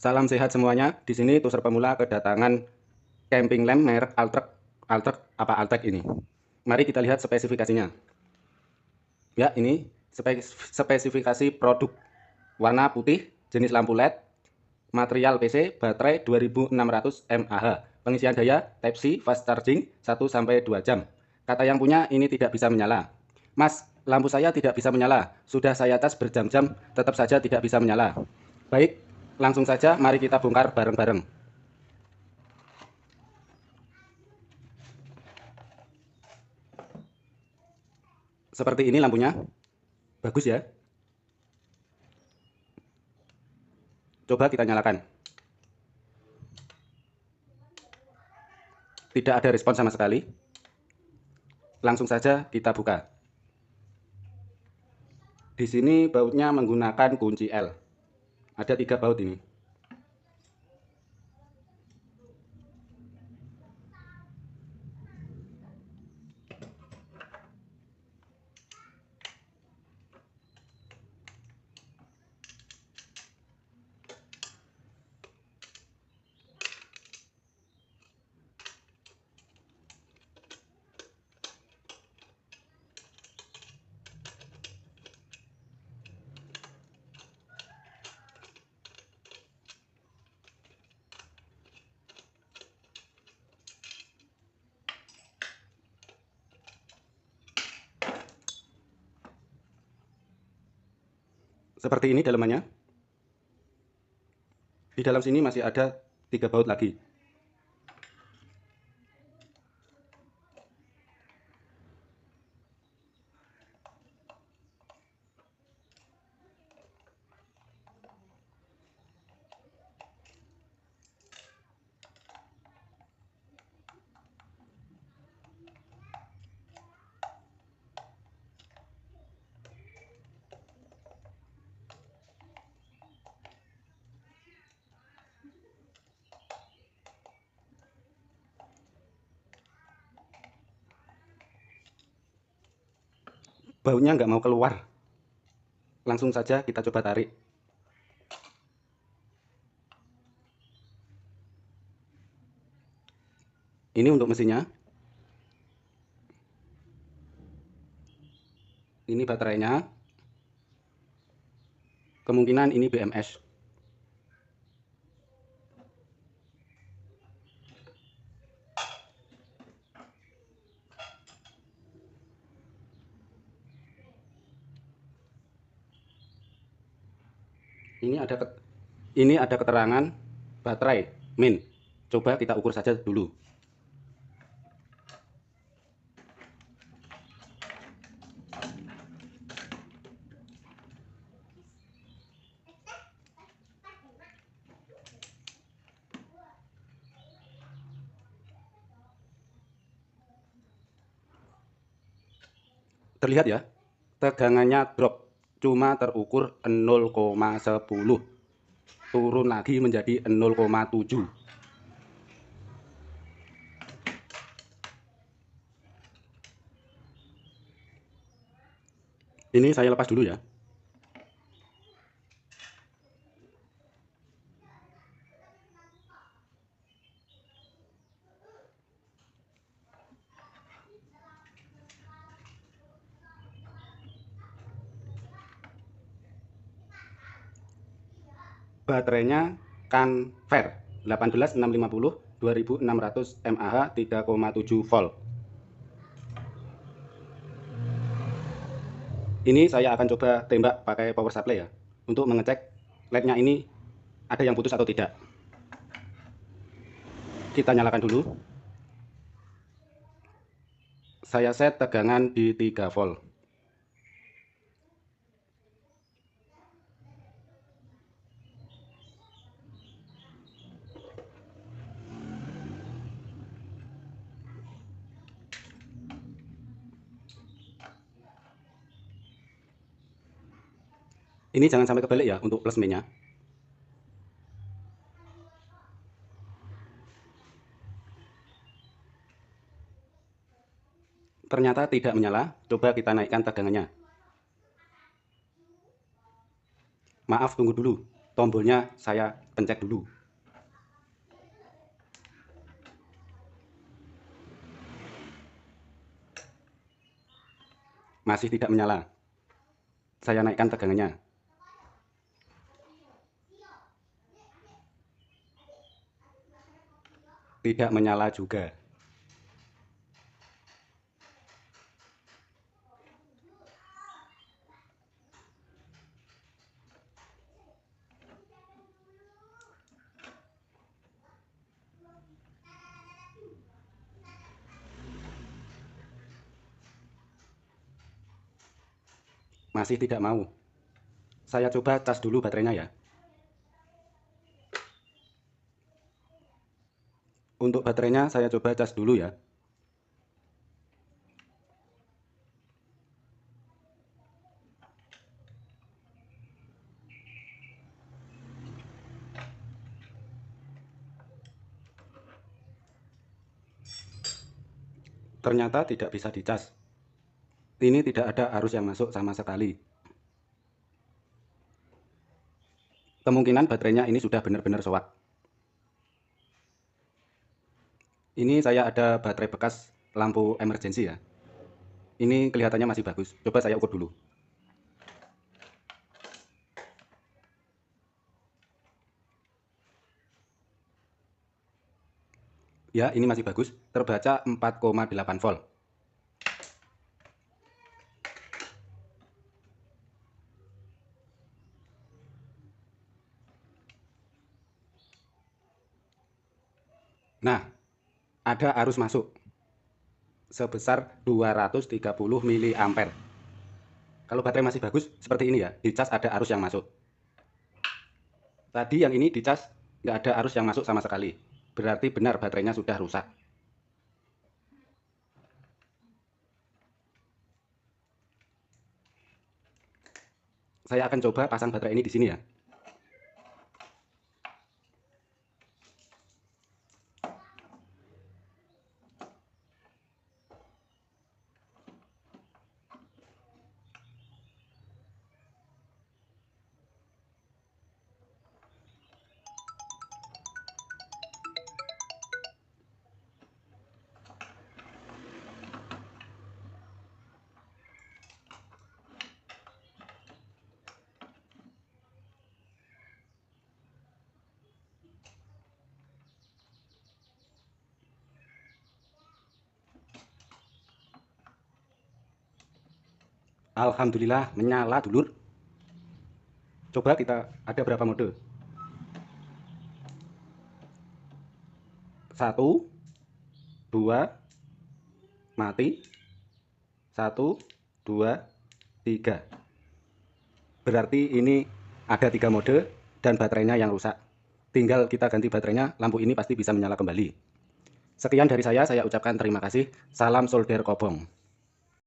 Salam sehat semuanya. Di sini Tuser Pemula kedatangan camping lamp merek Altec ini. Mari kita lihat spesifikasinya. Ya, ini spesifikasi produk. Warna putih, jenis lampu LED, material PC, baterai 2600 mAh. Pengisian daya Type C fast charging 1-2 jam. Kata yang punya ini tidak bisa menyala. Mas, lampu saya tidak bisa menyala. Sudah saya cas berjam-jam, tetap saja tidak bisa menyala. Baik, langsung saja mari kita bongkar bareng-bareng. Seperti ini lampunya. Bagus ya. Coba kita nyalakan. Tidak ada respon sama sekali. Langsung saja kita buka. Di sini bautnya menggunakan kunci L. Ada 3 baut ini. Seperti ini dalamannya. Di dalam sini masih ada 3 baut lagi. Bautnya nggak mau keluar. Langsung saja kita coba tarik. Ini untuk mesinnya. Ini baterainya. Kemungkinan ini BMS. Ini ada keterangan baterai min. Coba kita ukur saja dulu. Terlihat ya, tegangannya drop, cuma terukur 0,10, turun lagi menjadi 0,7. Ini saya lepas dulu ya. Baterainya Canver 18650 2600 mAh 3,7 volt. Ini saya akan coba tembak pakai power supply ya, untuk mengecek LED-nya ini ada yang putus atau tidak. Kita nyalakan dulu. Saya set tegangan di 3 volt. Ini jangan sampai kebalik ya untuk plus minusnya. Ternyata tidak menyala. Coba kita naikkan tegangannya. Maaf, tunggu dulu. Tombolnya saya pencet dulu. Masih tidak menyala. Saya naikkan tegangannya. Tidak menyala juga. Masih tidak mau. Saya coba cas dulu baterainya ya. Untuk baterainya saya coba cas dulu ya. Ternyata tidak bisa dicas. Ini tidak ada arus yang masuk sama sekali. Kemungkinan baterainya ini sudah benar-benar soak. Ini saya ada baterai bekas lampu emergency ya. Ini kelihatannya masih bagus. Coba saya ukur dulu. Ya, ini masih bagus. Terbaca 4,8 volt. Nah, ada arus masuk sebesar 230 mA. Kalau baterai masih bagus seperti ini ya, dicas ada arus yang masuk. Tadi yang ini dicas nggak ada arus yang masuk sama sekali. Berarti benar baterainya sudah rusak. Saya akan coba pasang baterai ini di sini ya. Alhamdulillah menyala dulur. Coba kita ada berapa mode? 1, 2, mati, 1, 2, 3. Berarti ini ada 3 mode dan baterainya yang rusak. Tinggal kita ganti baterainya, lampu ini pasti bisa menyala kembali. Sekian dari saya ucapkan terima kasih. Salam solder kobong.